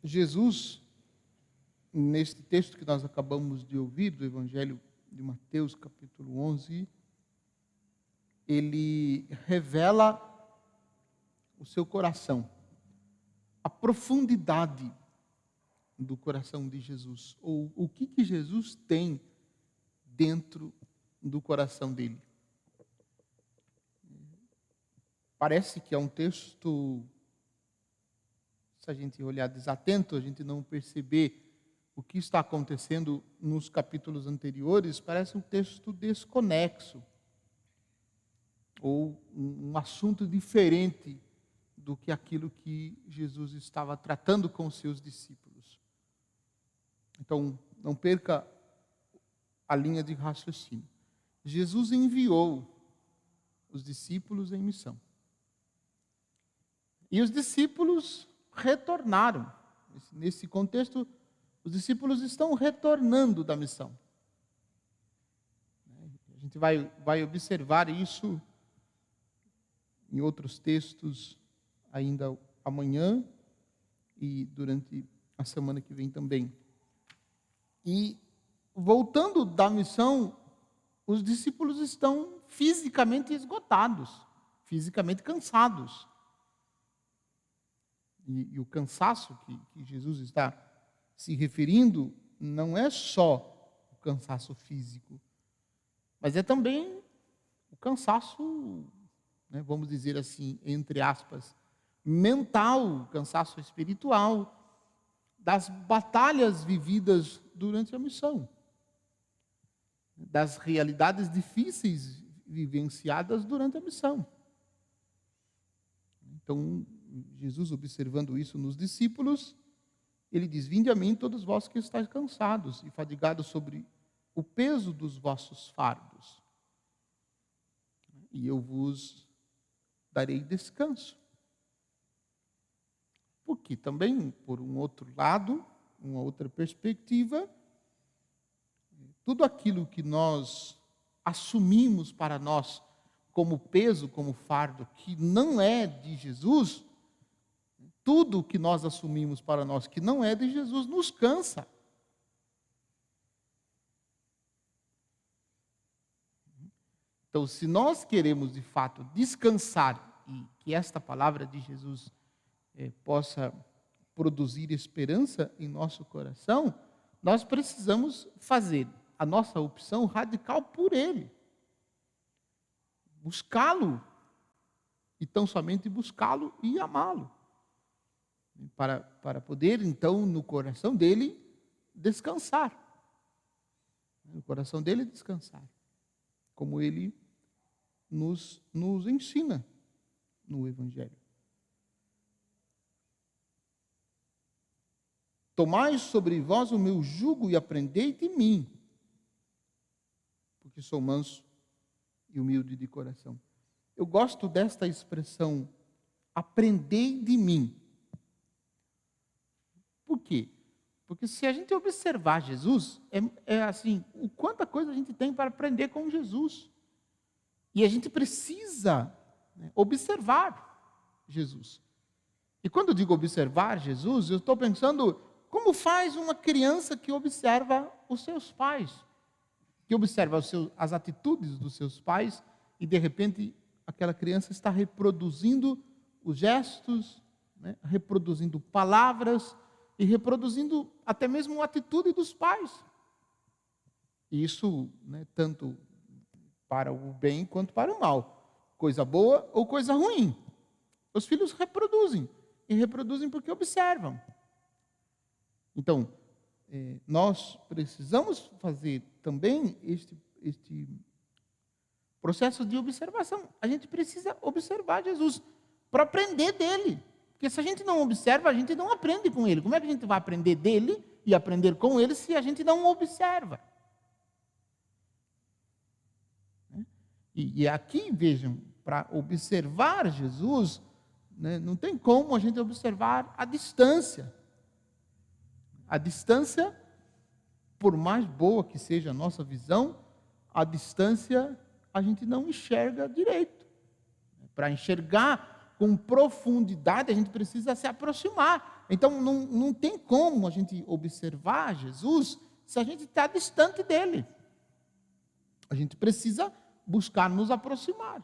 Jesus, neste texto que nós acabamos de ouvir, do Evangelho de Mateus, capítulo 11, ele revela o seu coração, a profundidade do coração de Jesus, ou o que Jesus tem dentro do coração dele. Parece que é um texto, se a gente olhar desatento, a gente não perceber o que está acontecendo nos capítulos anteriores, parece um texto desconexo, ou um assunto diferente do que aquilo que Jesus estava tratando com os seus discípulos. Então, não perca a linha de raciocínio. Jesus enviou os discípulos em missão. E os discípulos retornaram. Nesse contexto, os discípulos estão retornando da missão. A gente vai observar isso em outros textos ainda amanhã e durante a semana que vem também. E voltando da missão, os discípulos estão fisicamente esgotados, fisicamente cansados. E o cansaço que Jesus está se referindo não é só o cansaço físico, mas é também o cansaço, vamos dizer assim, entre aspas, mental, o cansaço espiritual, das batalhas vividas durante a missão, das realidades difíceis vivenciadas durante a missão. Então, Jesus, observando isso nos discípulos, ele diz: vinde a mim todos vós que estáis cansados e fadigados sobre o peso dos vossos fardos, e eu vos darei descanso. Porque também, por um outro lado, uma outra perspectiva, tudo aquilo que nós assumimos para nós como peso, como fardo, que não é de Jesus, tudo que nós assumimos para nós que não é de Jesus nos cansa. Então, se nós queremos de fato descansar e que esta palavra de Jesus possa produzir esperança em nosso coração, nós precisamos fazer a nossa opção radical por Ele. Buscá-lo, e tão somente buscá-lo e amá-lo. Para poder, então, no coração dele, descansar. No coração dele, descansar. Como ele nos ensina no Evangelho. Tomai sobre vós o meu jugo e aprendei de mim, porque sou manso e humilde de coração. Eu gosto desta expressão, aprendei de mim. Por quê? Porque se a gente observar Jesus, é assim, o quanta coisa a gente tem para aprender com Jesus. E a gente precisa observar Jesus. E quando eu digo observar Jesus, eu estou pensando, como faz uma criança que observa os seus pais? Que observa as atitudes dos seus pais e, de repente, aquela criança está reproduzindo os gestos, reproduzindo palavras e reproduzindo até mesmo a atitude dos pais. Isso, tanto para o bem quanto para o mal. Coisa boa ou coisa ruim. Os filhos reproduzem. E reproduzem porque observam. Então, nós precisamos fazer também este processo de observação. A gente precisa observar Jesus para aprender dele. Porque se a gente não observa, a gente não aprende com ele. Como é que a gente vai aprender dele e aprender com ele se a gente não observa? E aqui, vejam, para observar Jesus, não tem como a gente observar a distância. A distância, por mais boa que seja a nossa visão, a distância a gente não enxerga direito. Para enxergar com profundidade, a gente precisa se aproximar. Então, não tem como a gente observar Jesus se a gente está distante dele. A gente precisa buscar nos aproximar.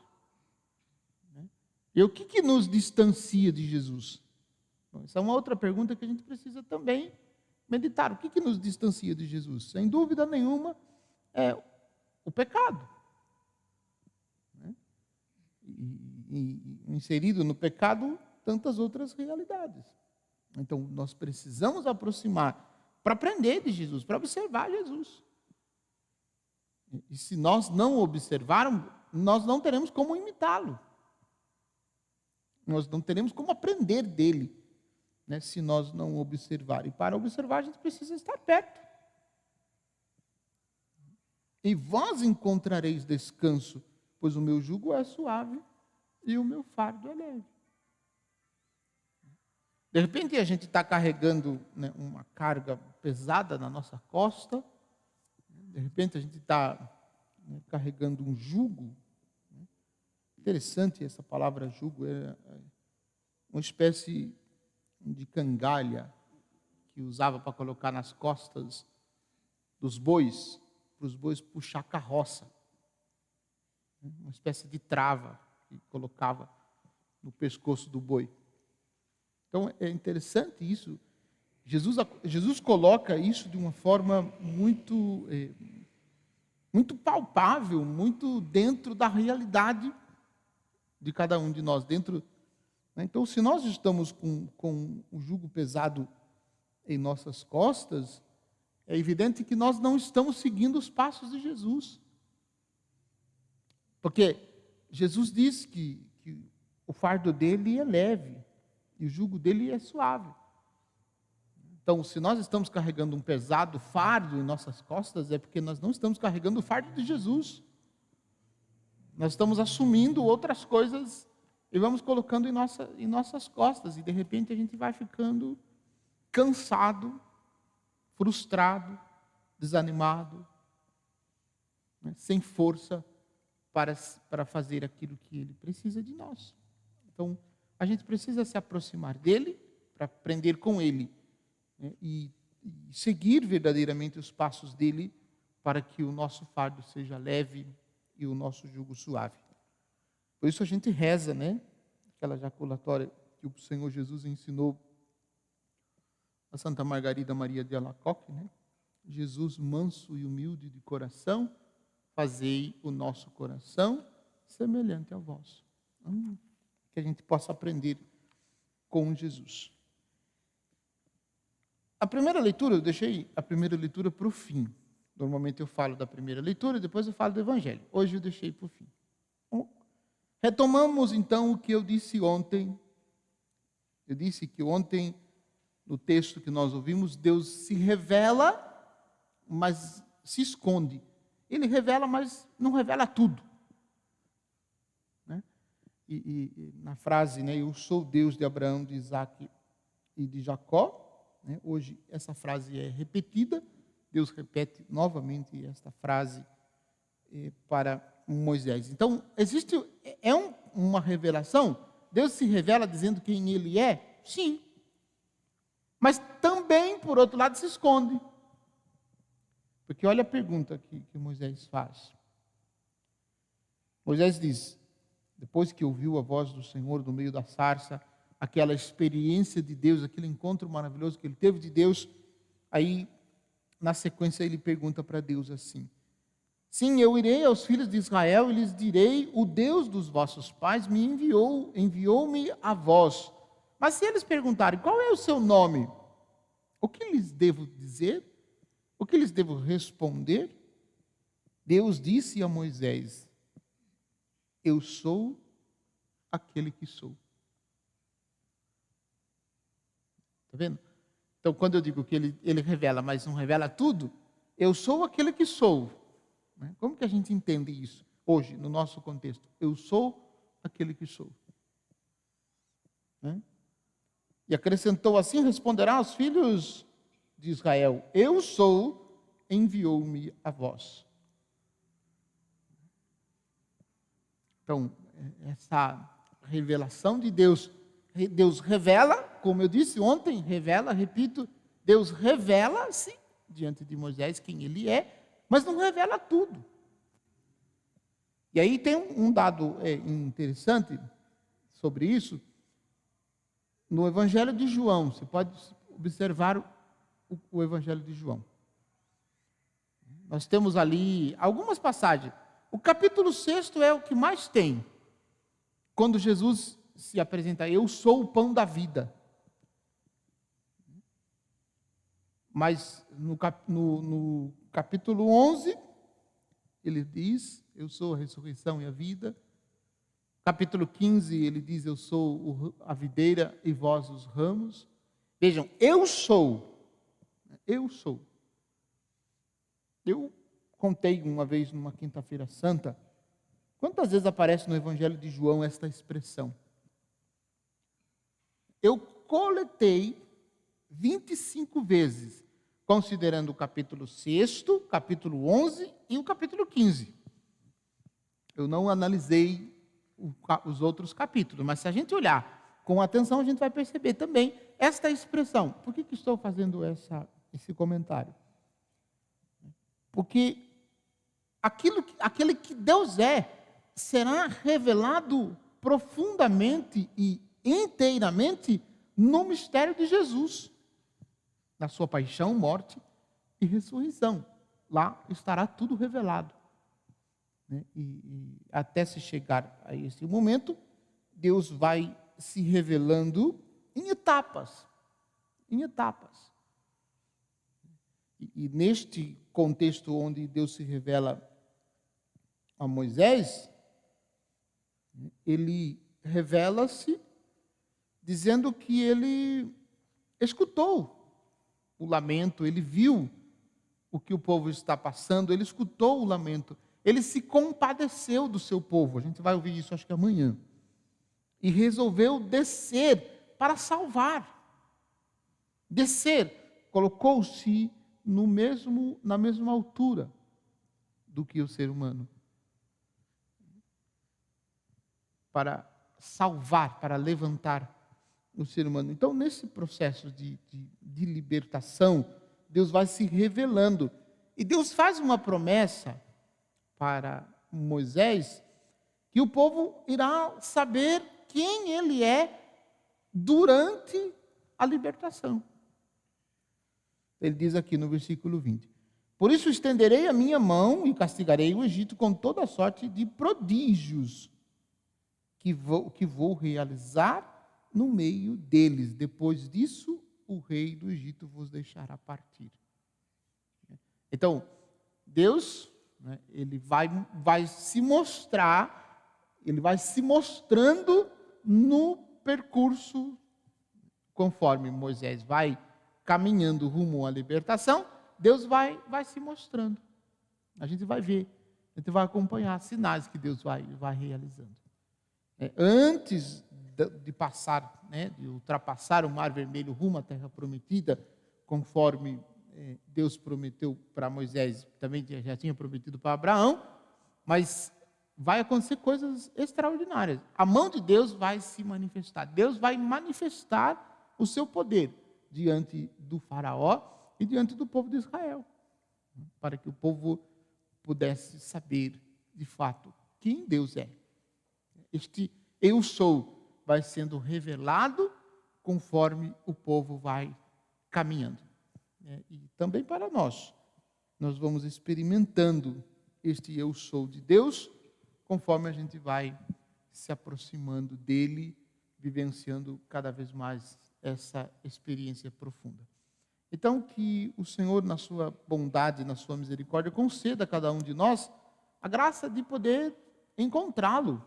E o que nos distancia de Jesus? Bom, essa é uma outra pergunta que a gente precisa também meditar. O que nos distancia de Jesus? Sem dúvida nenhuma, é o pecado. E inserido no pecado, tantas outras realidades. Então, nós precisamos aproximar para aprender de Jesus, para observar Jesus. E se nós não observarmos, nós não teremos como imitá-lo. Nós não teremos como aprender dele, né, se nós não observar. E para observar, a gente precisa estar perto. E vós encontrareis descanso, pois o meu jugo é suave e o meu fardo é leve. De repente a gente está carregando, né, uma carga pesada na nossa costa. De repente a gente está, né, carregando um jugo. Interessante essa palavra jugo, é uma espécie de cangalha que usava para colocar nas costas dos bois, para os bois puxar a carroça. Uma espécie de trava que colocava no pescoço do boi. Então é interessante isso. Jesus coloca isso de uma forma muito palpável, muito dentro da realidade de cada um de nós. Então, se nós estamos com o jugo pesado em nossas costas, é evidente que nós não estamos seguindo os passos de Jesus. Porque Jesus diz que o fardo dele é leve e o jugo dele é suave. Então, se nós estamos carregando um pesado fardo em nossas costas, é porque nós não estamos carregando o fardo de Jesus. Nós estamos assumindo outras coisas e vamos colocando em nossas costas. E, de repente, a gente vai ficando cansado, frustrado, desanimado, né, sem força para fazer aquilo que Ele precisa de nós. Então, a gente precisa se aproximar dEle para aprender com Ele, né, e seguir verdadeiramente os passos dEle para que o nosso fardo seja leve e o nosso jugo suave. Por isso a gente reza, né? Aquela jaculatória que o Senhor Jesus ensinou a Santa Margarida Maria de Alacoque, né? Jesus manso e humilde de coração, fazei o nosso coração semelhante ao vosso. Que a gente possa aprender com Jesus. A primeira leitura, eu deixei a primeira leitura para o fim. Normalmente eu falo da primeira leitura, depois eu falo do Evangelho. Hoje eu deixei para o fim. Retomamos então o que eu disse ontem. Eu disse que ontem, no texto que nós ouvimos, Deus se revela, mas se esconde. Ele revela, mas não revela tudo. Né? E na frase, né, eu sou o Deus de Abraão, de Isaac e de Jacó. Né? Hoje essa frase é repetida. Deus repete novamente esta frase para Moisés. Então, existe uma revelação. Deus se revela dizendo quem Ele é? Sim. Mas também, por outro lado, se esconde. Porque olha a pergunta que Moisés faz. Moisés diz, depois que ouviu a voz do Senhor no meio da sarça, aquela experiência de Deus, aquele encontro maravilhoso que ele teve de Deus, aí, na sequência, ele pergunta para Deus assim: sim, eu irei aos filhos de Israel e lhes direi, o Deus dos vossos pais me enviou-me a vós. Mas se eles perguntarem, qual é o seu nome? O que lhes devo dizer? O que lhes devo responder? Deus disse a Moisés, eu sou aquele que sou. Está vendo? Então, quando eu digo que ele revela, mas não revela tudo, eu sou aquele que sou. Como que a gente entende isso hoje, no nosso contexto? Eu sou aquele que sou. E acrescentou assim, responderá aos filhos de Israel, eu sou, enviou-me a vós. Então, revelação de Deus. Deus revela, como eu disse ontem, revela, repito, Deus revela-se diante de Moisés quem ele é, mas não revela tudo. E aí tem um dado interessante sobre isso. No Evangelho de João, você pode observar o Evangelho de João. Nós temos ali algumas passagens. O capítulo 6 é o que mais tem. Quando Jesus se apresenta, eu sou o pão da vida. Mas no capítulo 11, ele diz, eu sou a ressurreição e a vida. Capítulo 15, ele diz, eu sou a videira e vós os ramos. Vejam, eu sou. Eu contei uma vez numa quinta-feira santa, quantas vezes aparece no Evangelho de João esta expressão? Eu coletei 25 vezes, considerando o capítulo 6, capítulo 11 e o capítulo 15. Eu não analisei os outros capítulos, mas se a gente olhar com atenção, a gente vai perceber também esta expressão. Por que estou fazendo esse comentário? Porque aquele que Deus será revelado profundamente e inteiramente no mistério de Jesus, na sua paixão, morte e ressurreição. Lá estará tudo revelado. E até se chegar a esse momento, Deus vai se revelando em etapas. E neste contexto onde Deus se revela a Moisés, ele revela-se dizendo que ele escutou o lamento, ele viu o que o povo está passando, ele escutou o lamento, ele se compadeceu do seu povo. A gente vai ouvir isso acho que amanhã. E resolveu descer para salvar. Descer, colocou-se na mesma altura do que o ser humano. Para salvar, para levantar o ser humano. Então, nesse processo de libertação, Deus vai se revelando. E Deus faz uma promessa para Moisés, que o povo irá saber quem ele é durante a libertação. Ele diz aqui no versículo 20: por isso estenderei a minha mão e castigarei o Egito com toda sorte de prodígios que vou realizar no meio deles. Depois disso, o rei do Egito vos deixará partir. Então, Deus, ele vai se mostrar, ele vai se mostrando no percurso, conforme Moisés vai caminhando rumo à libertação, Deus vai se mostrando. A gente vai ver, a gente vai acompanhar sinais que Deus vai realizando. Antes de passar, de ultrapassar o Mar Vermelho rumo à Terra Prometida, conforme Deus prometeu para Moisés, também já tinha prometido para Abraão, mas vai acontecer coisas extraordinárias. A mão de Deus vai se manifestar. Deus vai manifestar o seu poder diante do faraó e diante do povo de Israel, para que o povo pudesse saber, de fato, quem Deus é. Este eu sou vai sendo revelado conforme o povo vai caminhando. E também para nós vamos experimentando este eu sou de Deus, conforme a gente vai se aproximando dele, vivenciando cada vez mais essa experiência profunda. Então, que o Senhor, na sua bondade, na sua misericórdia, conceda a cada um de nós a graça de poder encontrá-lo,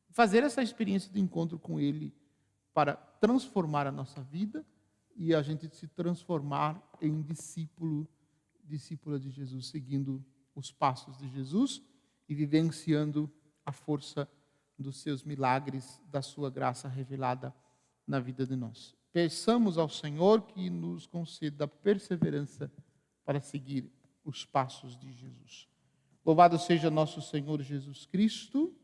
fazer essa experiência de encontro com ele para transformar a nossa vida e a gente se transformar em discípula de Jesus, seguindo os passos de Jesus e vivenciando a força dos seus milagres, da sua graça revelada na vida de nós. Peçamos ao Senhor que nos conceda perseverança para seguir os passos de Jesus. Louvado seja nosso Senhor Jesus Cristo.